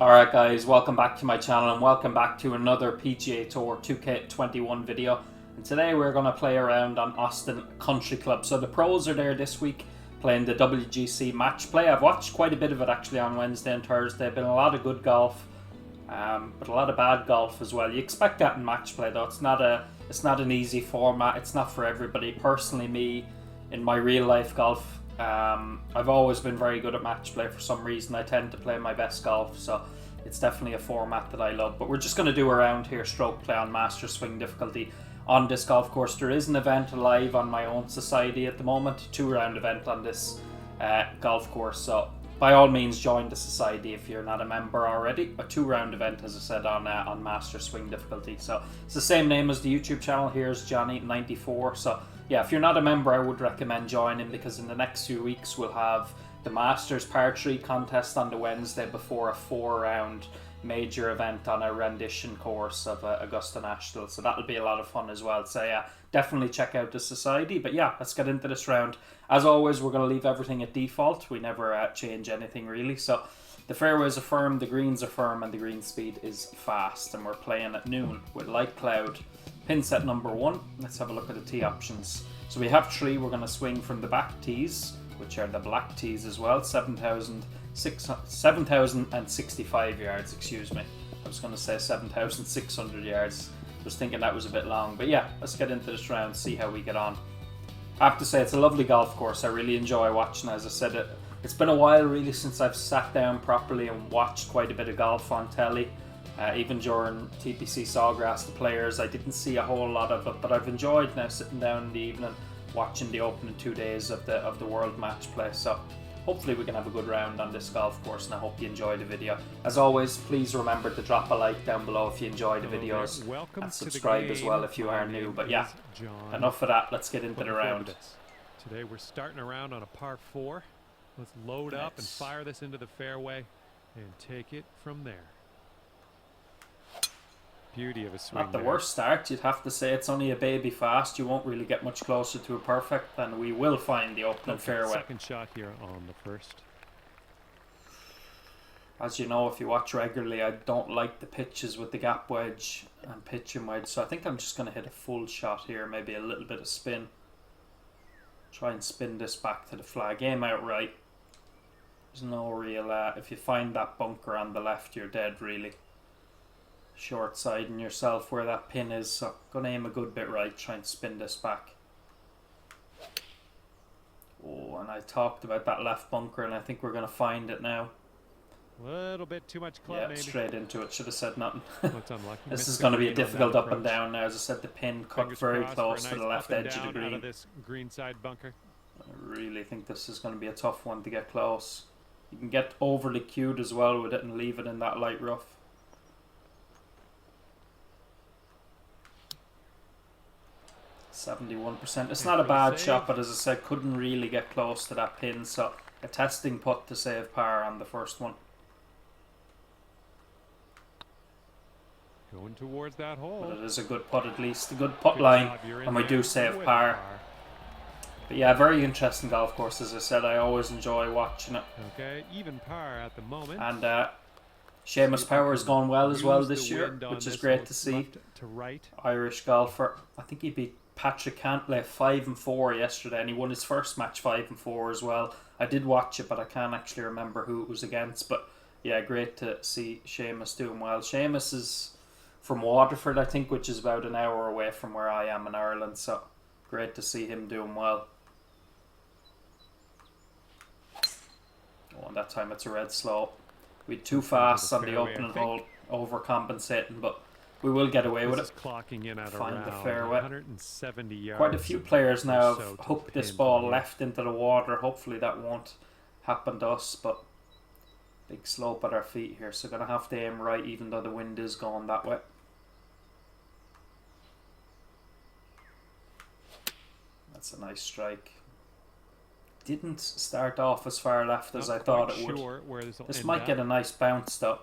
Alright guys, welcome back to my channel and welcome back to another PGA Tour 2K21 video. And today we're going to play around on Austin Country Club. So the pros are there this week playing the WGC match play. I've watched quite a bit of it actually on Wednesday and Thursday. Been a lot of good golf, but a lot of bad golf as well. You expect that in match play though. It's not an easy format. It's not for everybody. Personally, me, in my real life golf, I've always been very good at match play for some reason. I tend to play my best golf, so it's definitely a format that I love. But we're just going to do a round here, stroke play on master swing difficulty on this golf course. There is an event live on my own society at the moment, a 2-round event on this golf course, so by all means join the society if you're not a member already. A 2-round event, as I said, on master swing difficulty. So it's the same name as the YouTube channel. Here's Johnny94. So yeah, if you're not a member, I would recommend joining, because in the next few weeks we'll have the Masters Par 3 contest on the Wednesday before a 4-round major event on a rendition course of Augusta National. So that'll be a lot of fun as well. So yeah, definitely check out the society. But yeah, let's get into this round. As always, we're going to leave everything at default. We never change anything really. So the fairways are firm, the greens are firm, and the green speed is fast. And we're playing at noon with light cloud. Pin set number 1. Let's have a look at the tee options. So we have 3. We're going to swing from the back tees, which are the black tees as well. 7,065 yards, excuse me. I was going to say 7,600 yards. I was thinking that was a bit long. But yeah, let's get into this round, see how we get on. I have to say, it's a lovely golf course. I really enjoy watching. As I said, it's been a while really since I've sat down properly and watched quite a bit of golf on telly. Even during TPC Sawgrass, the Players, I didn't see a whole lot of it, but I've enjoyed now sitting down in the evening watching the opening 2 days of the World Match Play. So hopefully we can have a good round on this golf course, and I hope you enjoy the video. As always, please remember to drop a like down below if you enjoy the videos, and subscribe as well if you are new. But yeah, enough of that, let's get into the round. Today we're starting around on a par 4. Let's load up and fire this into the fairway and take it from there. Beauty of a swing. Not the worst start, you'd have to say. It's only a baby fast. You won't really get much closer to a perfect, and we will find the opening fairway. Second shot here on the first. As you know, if you watch regularly, I don't like the pitches with the gap wedge and pitching wedge, so I think I'm just going to hit a full shot here, maybe a little bit of spin. Try and spin this back to the flag. Aim out right. There's no real, if you find that bunker on the left, you're dead really. Short siding yourself where that pin is, so gonna aim a good bit right, try and spin this back. Oh, and I talked about that left bunker, and I think we're gonna find it now. A little bit too much club, yeah, maybe. Straight into it. Should have said nothing. Unlucky. This is going to be a difficult up and down now. As I said, the pin cut very close to the left edge of the green. Out of this green side bunker. I really think this is going to be a tough one to get close. You can get overly cued as well with it and leave it in that light rough. %71%. It's not a bad shot, but as I said, couldn't really get close to that pin. So a testing putt to save par on the first one. Going towards that hole. But it is a good putt, at least. A good putt line, and we do save par. But yeah, very interesting golf course, as I said. I always enjoy watching it. Okay, even par at the moment. And Seamus Power is going well as well this year, which is great to see. Irish golfer. I think he beat Patrick Cantlay 5-4 yesterday, and he won his first match 5-4 as well. I did watch it, but I can't actually remember who it was against. But yeah, great to see Seamus doing well. Seamus is from Waterford, I think, which is about an hour away from where I am in Ireland, so great to see him doing well. Oh, and that time it's a red slow. We had too fast on the opening hole, overcompensating, but we will get away with it. Clocking in at find the fairway. 170 yards. Quite a few players now have hooked this ball left into the water. Hopefully that won't happen to us, but big slope at our feet here, so gonna have to aim right even though the wind is going that way. That's a nice strike. Didn't start off as far left as I thought it would. This might get a nice bounce though.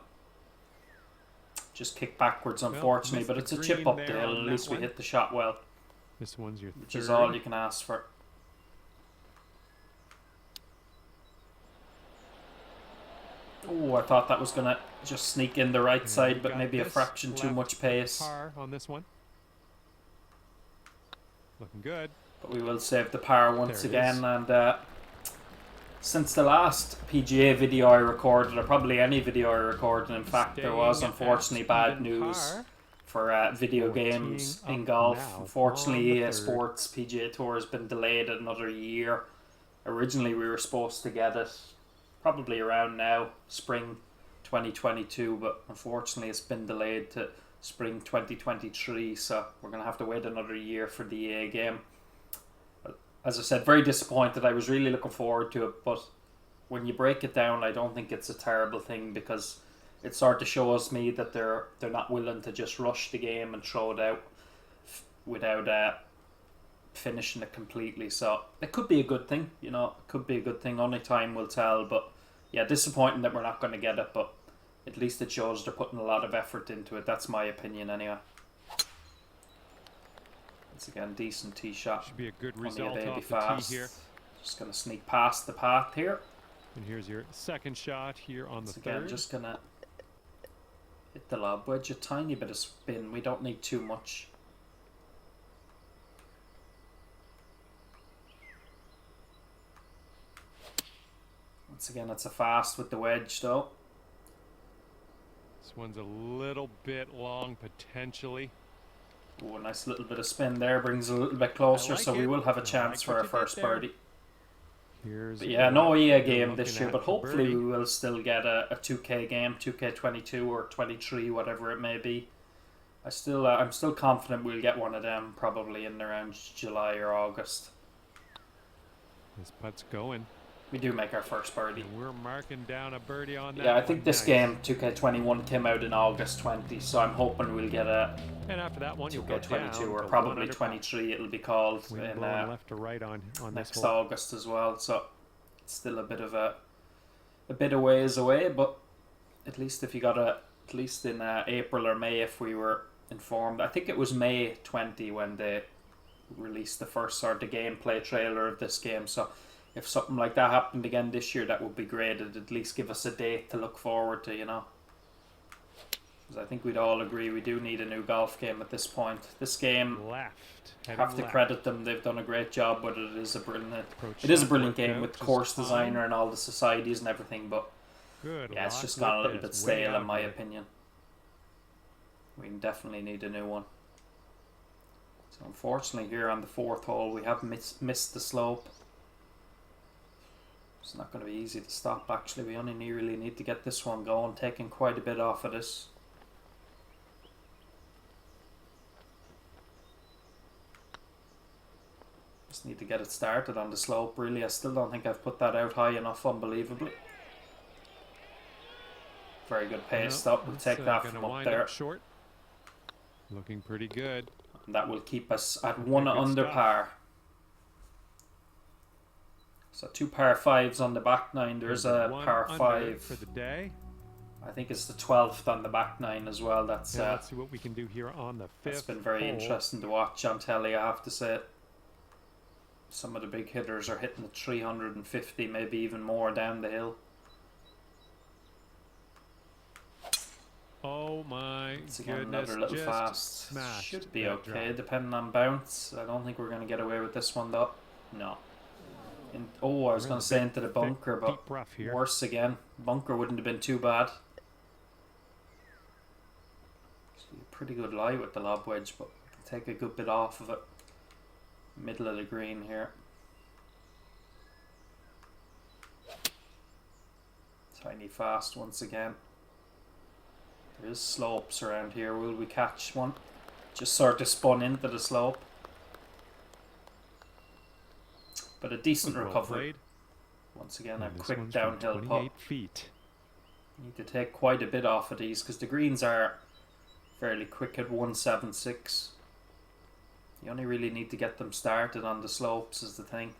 Just kick backwards, unfortunately, but it's a chip up the hill. At least we hit the shot well. This one's your third. Which is all you can ask for. Oh, I thought that was going to just sneak in the right And side, but maybe a fraction too much pace. Par on this one. Looking good. But we will save the par once again. And since the last PGA video I recorded, or probably any video I recorded, in fact, there was unfortunately bad news for video games in golf. Unfortunately, EA Sports PGA Tour has been delayed another year. Originally, we were supposed to get it probably around now, spring 2022, but unfortunately it's been delayed to spring 2023, so we're going to have to wait another year for the EA game. As I said, very disappointed. I was really looking forward to it, but when you break it down, I don't think it's a terrible thing, because it sort of shows me that they're not willing to just rush the game and throw it out without finishing it completely. So it could be a good thing, you know. It could be a good thing. Only time will tell. But yeah, disappointing that we're not going to get it, but at least it shows they're putting a lot of effort into it. That's my opinion anyway. Once again, decent tee shot. Should be a good result Only a baby off the fast. tee here. Just going to sneak past the path here. And here's your second shot here on the again, third. Just going to hit the lob wedge, a tiny bit of spin. We don't need too much. Once again, it's a fast with the wedge though. This one's a little bit long potentially. Oh, a nice little bit of spin there, brings a little bit closer, like so we it. will have a chance for our first birdie. But yeah, no EA game this year, but hopefully we will still get a 2K game, 2K22 or 23, whatever it may be. I'm still confident we'll get one of them probably in around July or August. This putt's going. We do make our first birdie. And we're marking down a birdie on that. Yeah, I think this game, 2K21, came out in August 20, so I'm hoping we'll get a and after that one, 2K22 or probably 23 it'll be called in left to right on next this hole. August as well. So it's still a bit of ways away, but at least if you got at least in April or May, if we were informed. I think it was May 20 when they released the first sort of gameplay trailer of this game, so if something like that happened again this year, that would be great. It'd at least give us a date to look forward to, you know. Because I think we'd all agree we do need a new golf game at this point. This game, I have to credit them. They've done a great job with it. It is a brilliant game with course designer and all the societies and everything. But yeah, it's just gone a little bit stale in my opinion. We definitely need a new one. So unfortunately here on the fourth hole, we have missed the slope. It's not going to be easy to stop actually. We only really need to get this one going, taking quite a bit off of this. Just need to get it started on the slope really. I still don't think I've put that out high enough, unbelievably. Very good pace though. We'll take that from up there. Short. Looking pretty good. And that will keep us at one under par. So 2 par 5s on the back nine. There's a par 5 for the day. I think it's the 12th on the back nine as well. That's let's see what we can do here on the 5th. It's been very interesting to watch on telly, I have to say. Some of the big hitters are hitting the 350, maybe even more down the hill. Oh my goodness! Another little fast. Should be okay, depending on bounce. I don't think we're going to get away with this one though. No. I was going to say into the bunker, but worse again. Bunker wouldn't have been too bad. Pretty good lie with the lob wedge, but take a good bit off of it. Middle of the green here. Tiny fast once again. There is slopes around here. Will we catch one? Just sort of spun into the slope. But a decent recovery. Once again, a quick downhill putt. Feet. Need to take quite a bit off of these because the greens are fairly quick at 176. You only really need to get them started on the slopes is the thing.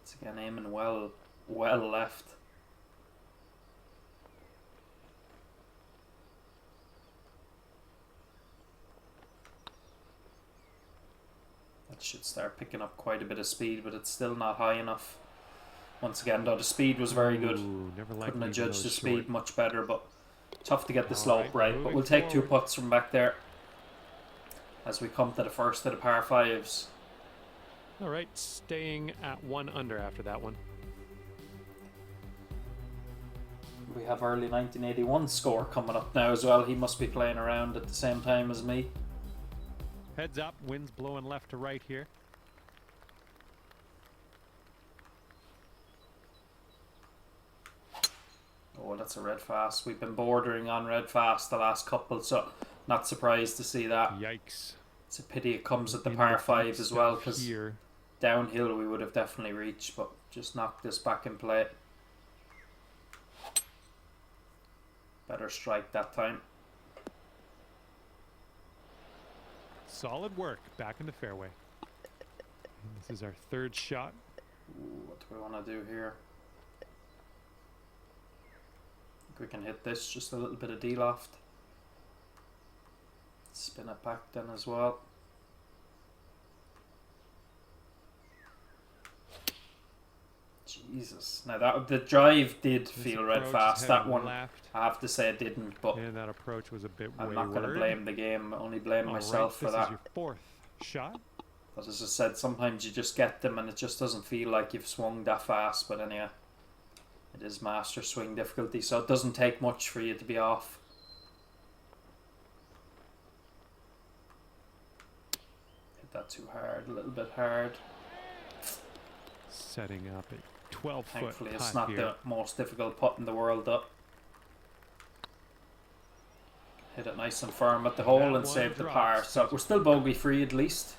Once again, aiming well left. That should start picking up quite a bit of speed, but it's still not high enough. Once again, though, the speed was very good. Ooh, never liked Couldn't have leaving judged the those speed short. much better, but tough to get the All slope right. But moving we'll take 2 forward. putts from back there as we come to the first of the par 5s. All right, staying at 1 under after that one. We have early 1981 score coming up now as well. He must be playing around at the same time as me. Heads up, winds blowing left to right here. Oh, that's a red fast. We've been bordering on red fast the last couple, so not surprised to see that. Yikes. It's a pity it comes at the par 5 as well, because here. downhill we would have definitely reached, but just knocked this back in play. Better strike that time. Solid work back in the fairway. And this is our 3rd shot. Ooh, what do we want to do here? I think we can hit this, just a little bit of D-loft. Spin it back then as well. Jesus. Now that the drive did feel red fast. That one, left. I have to say it didn't, but And that approach was a bit I'm wayward. not going to blame the game. I only blame myself for this that. Is your 4th shot. But as I said, sometimes you just get them and it just doesn't feel like you've swung that fast. But anyway, it is master swing difficulty, so it doesn't take much for you to be off. Hit that too hard, a little bit hard. Setting up at 12 foot Thankfully, it's putt not here. the most difficult putt in the world up. Hit it nice and firm at the hole and save the par. So we're still bogey free at least,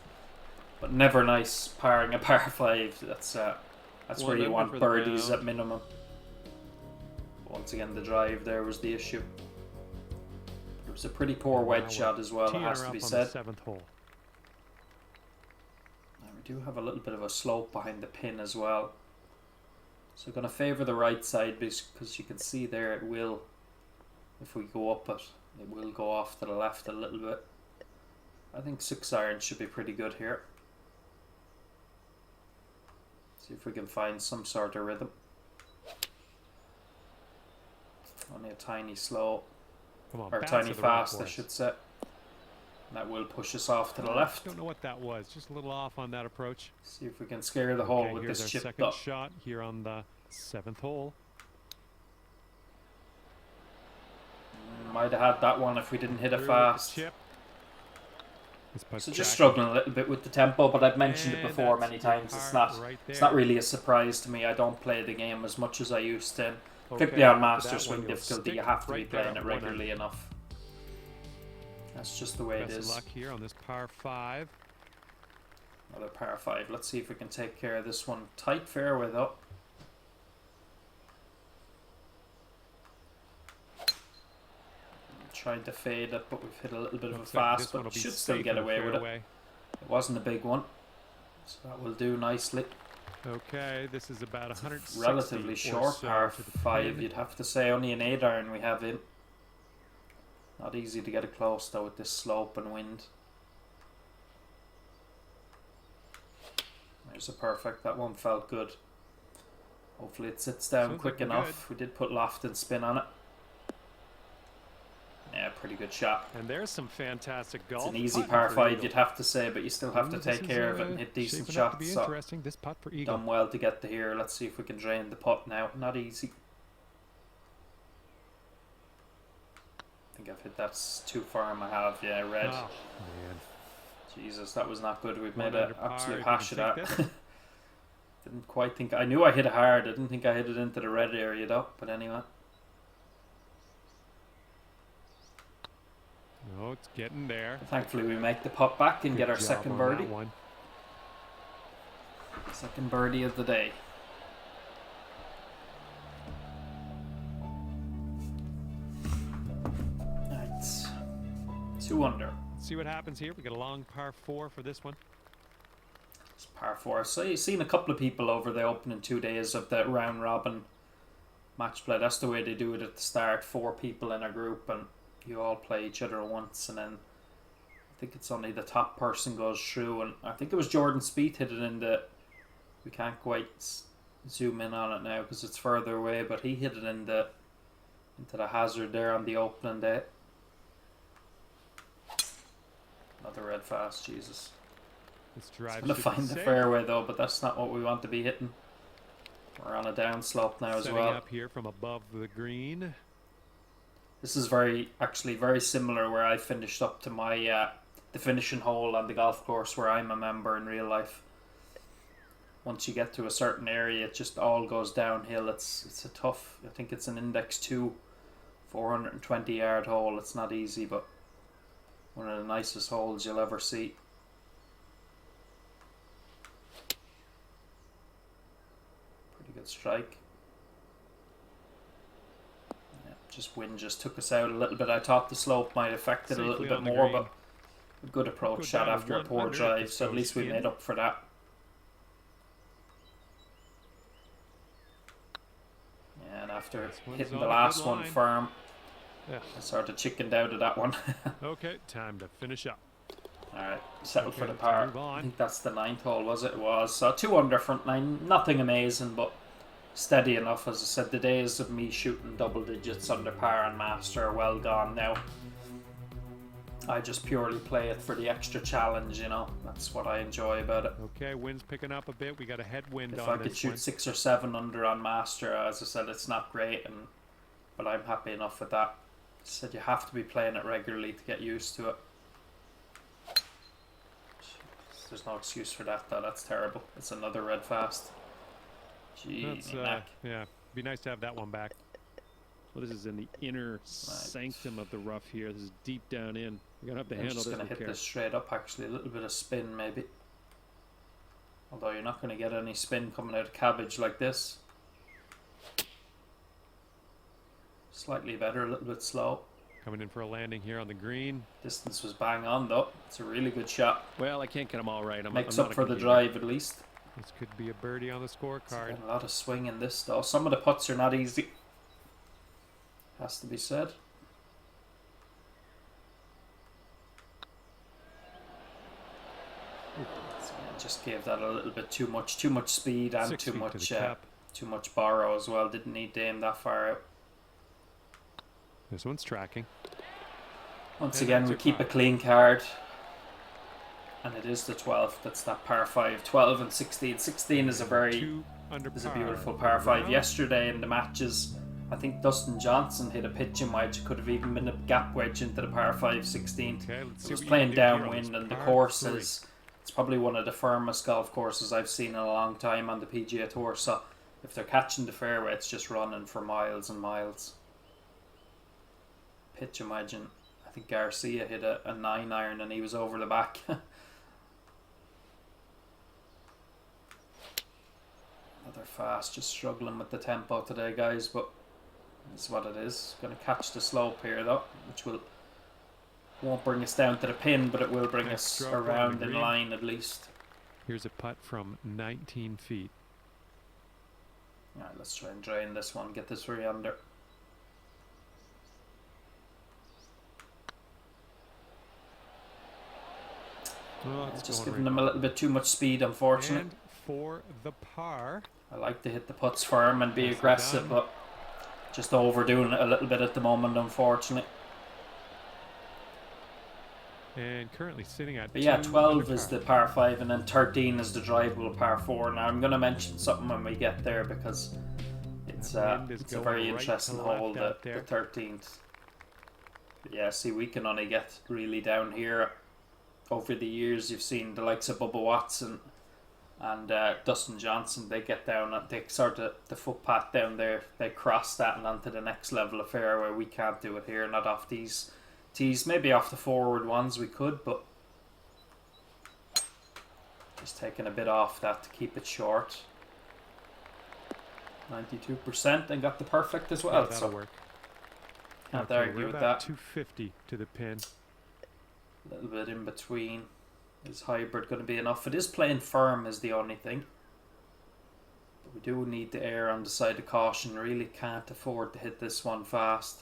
but never nice parring a par 5. That's where you want birdies at minimum. Once again, the drive there was the issue. It was a pretty poor wedge shot as well, it has to be said. 7th hole. Now we do have a little bit of a slope behind the pin as well. So going to favour the right side because you can see there it will, if we go up it, it will go off to the left a little bit. I think 6 iron should be pretty good here. See if we can find some sort of rhythm. Only a tiny slow, Come on, or tiny fast I should say. That will push us off to the left. Don't know what that was. Just a little off on that approach. See if we can scare the hole with this chipped up. Second shot here on the 7th hole. Might have had that one if we didn't hit it fast. Chip. So just struggling a little bit with the tempo, but I've mentioned it before many times. It's not really a surprise to me. I don't play the game as much as I used to. Particularly on master swing difficulty, you have to be playing it regularly enough. That's just the way it is. Best luck here on this par 5. Another par 5. Let's see if we can take care of this one. Tight fairway though. Trying to fade it, but we've hit a little bit of a fast, but should still get away with it. It wasn't a big one, so that will do nicely. Okay, this is about 160 relatively short par 5, you'd have to say. Only an 8 iron we have in. Not easy to get it close though with this slope and wind. There's a perfect. That one felt good. Hopefully it sits down quick enough. We did put loft and spin on it. Yeah, pretty good shot. And there's some fantastic golf. It's an easy par 5, you'd have to say, but you still have to take care of it and hit decent shots. So this putt for eagle. Done well to get to here. Let's see if we can drain the putt now. Not easy. I think I've hit that too firm. I have, yeah, red. Oh, man. Jesus, that was not good. We've made an absolute hash of that. Didn't quite think. I knew I hit it hard. I didn't think I hit it into the red area though. But anyway. Oh, it's getting there. Thankfully, we make the putt back and get our second birdie. Second birdie of the day. Right. 2 under. Let's see what happens here. We got a long par 4 for this one. It's par 4. So you've seen a couple of people over the opening 2 days of the round robin match play. That's the way they do it at the start. 4 people in a group and you all play each other once, and then I think it's only the top person goes through. And I think it was Jordan Spieth hit it in the. We can't quite zoom in on it now because it's further away, but he hit it into the hazard there on the opening day. Another red fast, Jesus. This drive It's going to find the fairway though, but that's not what we want to be hitting. We're on a downslope now as well. Setting up here from above the green. This is actually very similar where I finished up to my the finishing hole on the golf course where I'm a member in real life. Once you get to a certain area, it just all goes downhill. It's a tough, I think it's an index 2, 420 yard hole. It's not easy, but one of the nicest holes you'll ever see. Pretty good strike. Yeah, just wind just took us out a little bit. I thought the slope might affect it a little bit more, but a good approach shot after a poor drive, so at least we made up for that. Yeah, and after hitting the last one firm, I sort of chickened out of that one. Okay, time to finish up. Alright, settle for the par. I think that's the 9th hole, was it? It was. So 2 under front 9, nothing amazing, but steady enough. As I said, the days of me shooting double digits under par and master are well gone now. I just purely play it for the extra challenge, you know. That's what I enjoy about it. Okay, wind's picking up a bit. We got a headwind on this. If I could shoot 6 or 7 under on master, as I said, it's not great, but I'm happy enough with that. I said you have to be playing it regularly to get used to it. There's no excuse for that though. That's terrible. It's another red fast. Gee, yeah, be nice to have that one back. Well, this is in the inner sanctum of the rough here. This is deep down in. You're gonna have to handle this. I'm just gonna hit this straight up. Actually, a little bit of spin maybe. Although you're not gonna get any spin coming out of cabbage like this. Slightly better, a little bit slow. Coming in for a landing here on the green. Distance was bang on though. It's a really good shot. Well, I can't get them all right. Makes up for the drive at least. This could be a birdie on the scorecard. A lot of swing in this though. Some of the putts are not easy. Has to be said. Just gave that a little bit too much speed and too much borrow as well. Didn't need to aim that far out. This one's tracking. Once again, we keep a clean card. And it is the 12th. That's that par 5. 12 and 16. 16 is a beautiful par 5. Yesterday in the matches, I think Dustin Johnson hit a pitching wedge. Could have even been a gap wedge into the par 5 16. Okay, it was playing downwind, and the course is, it's probably one of the firmest golf courses I've seen in a long time on the PGA Tour. So if they're catching the fairway, it's just running for miles and miles. Pitch, imagine. I think Garcia hit a 9 iron and he was over the back. Another fast, just struggling with the tempo today, guys, but that's what it is. Going to catch the slope here though, which won't bring us down to the pin, but it will bring us around in line at least. Here's a putt from 19 feet. Alright, let's try and drain this one, get this 3 under. Well, just giving them a little bit too much speed, unfortunately. And for the par. I like to hit the putts firm and be aggressive, but just overdoing it a little bit at the moment, unfortunately. And currently sitting at. But yeah, 12 is the par 5, and then 13 is the drivable par 4. Now I'm going to mention something when we get there because it's a very interesting hole, the 13th. But yeah, see, we can only get really down here. Over the years, you've seen the likes of Bubba Watson and Dustin Johnson. They get down, they sort of the footpath down there. They cross that and onto the next level of fairway. We can't do it here, not off these tees. Maybe off the forward ones we could, but just taking a bit off that to keep it short. 92% and got the perfect as well. Yeah, that'll work. Can't argue with that. 250 to the pin. A little bit in between. Is hybrid going to be enough? It is playing firm is the only thing. But we do need to err on the side of caution. Really can't afford to hit this one fast.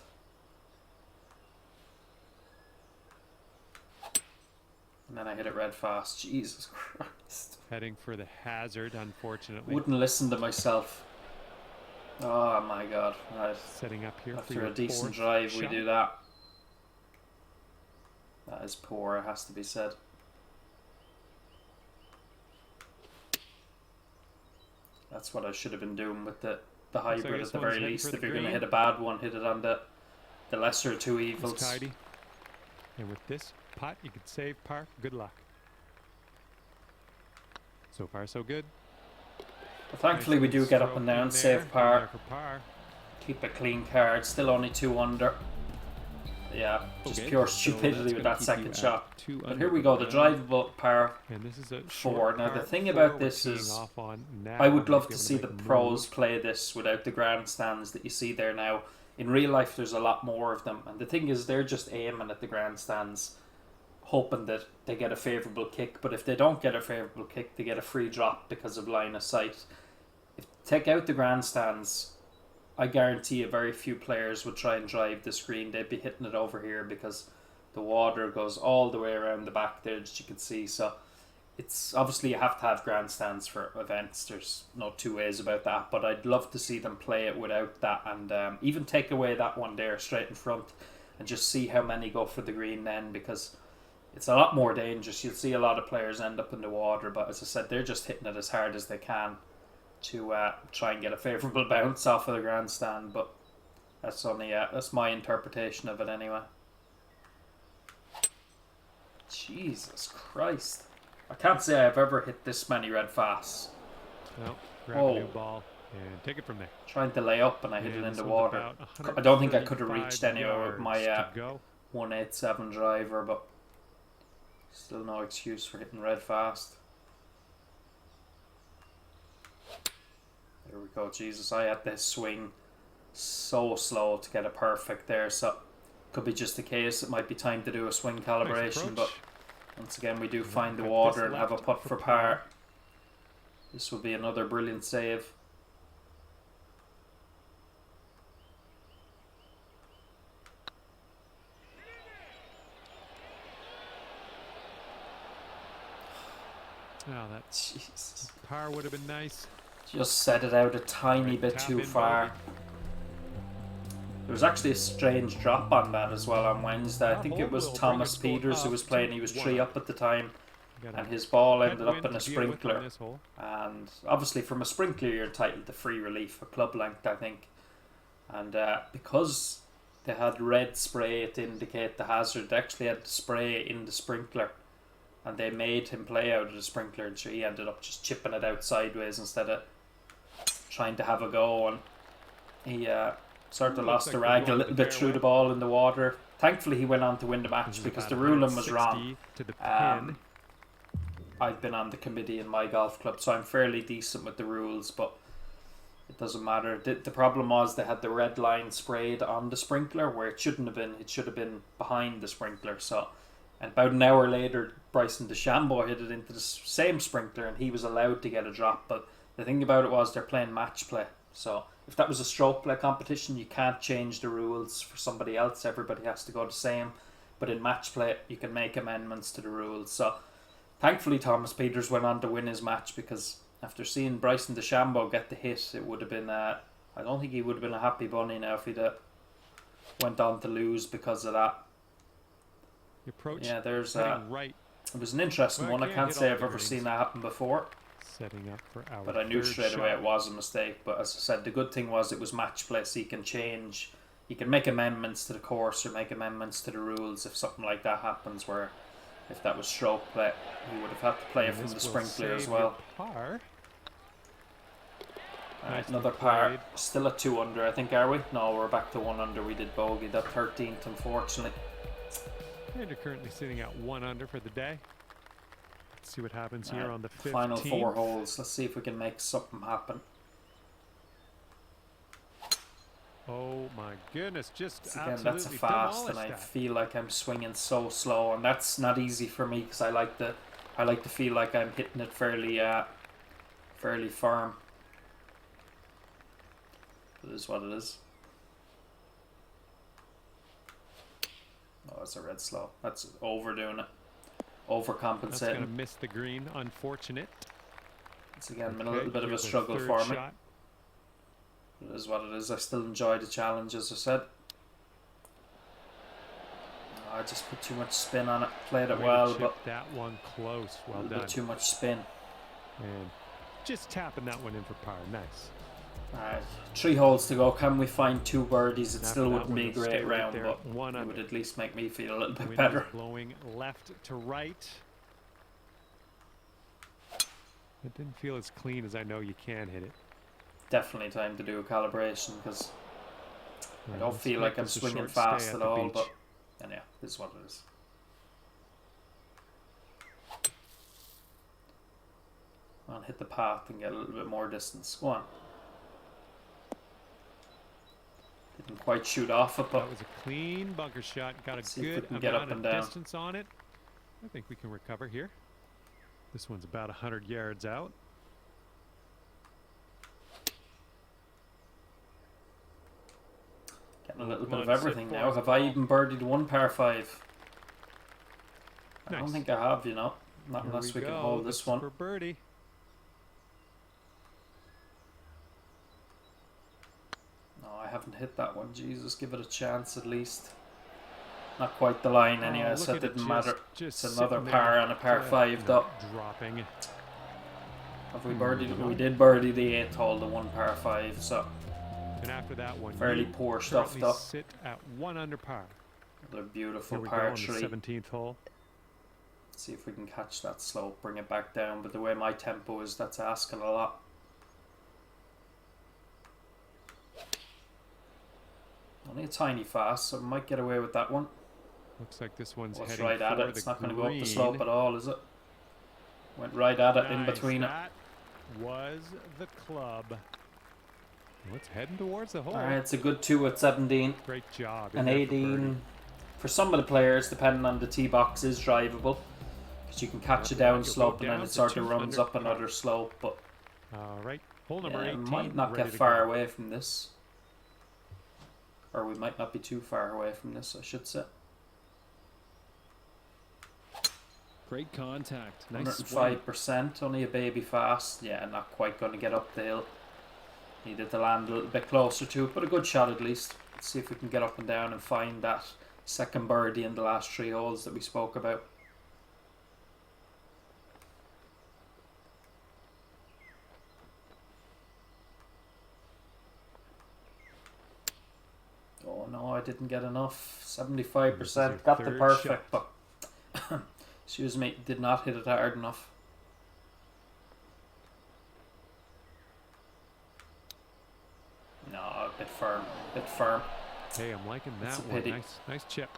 And then I hit it red fast. Jesus Christ. Heading for the hazard, unfortunately. Wouldn't listen to myself. Oh my god. Right. Setting up here After a decent drive, we do that. That is poor, it has to be said. That's what I should have been doing with the hybrid at the very least. If you're going to hit a bad one, hit it on the lesser two evils. Tidy. And with this putt, you could save par. Good luck. So far, so good. Well, thankfully, we do get up and down, save par. Keep a clean card. Still only 2 under. Yeah, just pure stupidity with that second shot. But here we go, the drivable par 4. Now, the thing about this is, I would love to see the pros play this without the grandstands that you see there now. In real life, there's a lot more of them. And the thing is, they're just aiming at the grandstands, hoping that they get a favourable kick. But if they don't get a favourable kick, they get a free drop because of line of sight. If take out the grandstands, I guarantee you very few players would try and drive this green. They'd be hitting it over here because the water goes all the way around the back there, as you can see. So it's obviously you have to have grandstands for events. There's no two ways about that. But I'd love to see them play it without that, and even take away that one there straight in front and just see how many go for the green then, because it's a lot more dangerous. You'll see a lot of players end up in the water, but as I said, they're just hitting it as hard as they can to try and get a favourable bounce off of the grandstand. But that's only that's my interpretation of it anyway. Jesus Christ, I can't say I've ever hit this many red fasts. No, grab a new ball and take it from there. Trying to lay up and I hit it in the water. I don't think I could have reached anywhere with my 187 driver, but still no excuse for hitting red fast. There we go. Jesus, I had this swing so slow to get it perfect there, so could be just a case. It might be time to do a swing calibration, but once again we do find the water and have a putt for par. This will be another brilliant save. Oh, that's Jesus. Par would have been nice. Just set it out a tiny bit too far. There was actually a strange drop on that as well on Wednesday. I think it was Thomas Peters who was playing. He was 3 up at the time, and his ball ended up in a sprinkler. And obviously from a sprinkler you're entitled to free relief, a club length I think. And because they had red spray to indicate the hazard, they actually had spray in the sprinkler, and they made him play out of the sprinkler, and so he ended up just chipping it out sideways instead of trying to have a go, and he sort of lost the rag a little bit through the ball in the water. Thankfully he went on to win the match because the ruling was wrong. I've been on the committee in my golf club, so I'm fairly decent with the rules, but it doesn't matter. The problem was they had the red line sprayed on the sprinkler where it shouldn't have been. It should have been behind the sprinkler. So, and about an hour later, Bryson DeChambeau hit it into the same sprinkler, and he was allowed to get a drop. But the thing about it was they're playing match play. So if that was a stroke play competition, you can't change the rules for somebody else. Everybody has to go the same. But in match play, you can make amendments to the rules. So thankfully, Thomas Peters went on to win his match, because after seeing Bryson DeChambeau get the hit, it would have been I don't think he would have been a happy bunny now if he'd went on to lose because of that. Yeah, there's right. It was an interesting one. I can't say I've ever seen that happen before. Setting up for our but I knew straight away it was a mistake. But as I said, the good thing was it was match play, so you can change, you can make amendments to the course or make amendments to the rules if something like that happens, where if that was stroke play, you would have had to play it from the sprinkler as well. Alright, another par. Still at 2 under, I think, are we? No, we're back to 1 under. We did bogey that 13th, unfortunately. And you're currently sitting at 1 under for the day. Let's see what happens here on the 15th. Final 4 holes. Let's see if we can make something happen. Oh my goodness, just again, that's a fast, and I feel like I'm swinging so slow, and that's not easy for me because I like to feel like I'm hitting it fairly firm. It is what it is. Oh, that's a red slow. That's overdoing it. Overcompensating. That's going to miss the green. Unfortunate. Once again, been a little bit of a struggle for me. It is what it is. I still enjoy the challenge, as I said. I just put too much spin on it. Played it well, but that one close. Well done. A bit too much spin. And just tapping that one in for par. Nice. Alright, 3 holes to go. Can we find 2 birdies? It still wouldn't be a great round, but it would at least make me feel a little bit better. Blowing left to right. It didn't feel as clean as I know you can hit it. Definitely time to do a calibration, because I don't feel like I'm swinging fast at all, but yeah, this is what it is. Come on, hit the path and get a little bit more distance. Go on. Didn't quite shoot off it, but that was a clean bunker shot. Got a good amount of distance on it. I think we can recover here. This one's about 100 yards out. Getting a little bit of everything now. Have I even birdied 1 par 5? I don't think I have, you know. Not unless we can hold this one. For birdie. No, I haven't hit that one. Jesus, give it a chance at least. Not quite the line anyway, so it didn't matter. It's another par and a par 5 though. Dropping. Have we birdied? We did birdie the 8th hole, the 1 par 5, so. And after that one, fairly poor stuff though. Sit at 1 under par. Another beautiful par 3. 17th hole. Let's see if we can catch that slope, bring it back down. But the way my tempo is, that's asking a lot. Only a tiny fast, so we might get away with that one. Looks like this one's heading right at it. It's not going to go up the slope at all, is it? Went right at it, in between it. That was the club. Well, it's heading towards the hole. Alright, it's a good 2 at 17. Great job. And 18 for some of the players, depending on the tee box, is drivable. Because you can catch a down slope and then it sort of runs up another slope. But alright, hole number 18. Might not get far away from this. Or we might not be too far away from this, I should say. Great contact. Nice 105%, only a baby fast. Yeah, not quite going to get up the hill. Needed to land a little bit closer to it, but a good shot at least. Let's see if we can get up and down and find that second birdie in the last 3 holes that we spoke about. Oh no, I didn't get enough. 75%, got the perfect, but excuse me, did not hit it hard enough. No, a bit firm. Hey, I'm liking that one. Nice chip.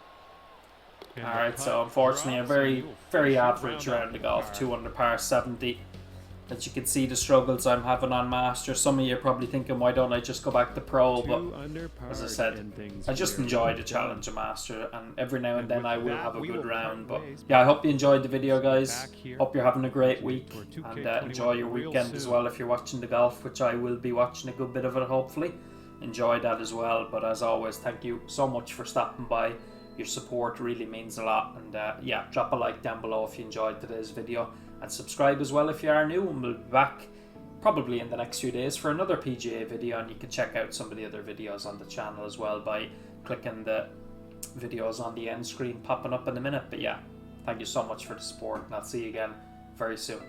Alright, so unfortunately a very average round of golf, 2 under par 70. As you can see the struggles I'm having on Master. Some of you are probably thinking, why don't I just go back to Pro? But as I said, I just enjoy the challenge of Master, and every now and then I will have a good round. But yeah, I hope you enjoyed the video, guys. Hope you're having a great week, and enjoy your weekend as well if you're watching the golf, which I will be watching a good bit of it hopefully. Enjoy that as well. But as always, thank you so much for stopping by. Your support really means a lot, and yeah, drop a like down below if you enjoyed today's video, and subscribe as well if you are new, and we'll be back probably in the next few days for another PGA video, and you can check out some of the other videos on the channel as well by clicking the videos on the end screen popping up in a minute. But yeah, thank you so much for the support, and I'll see you again very soon.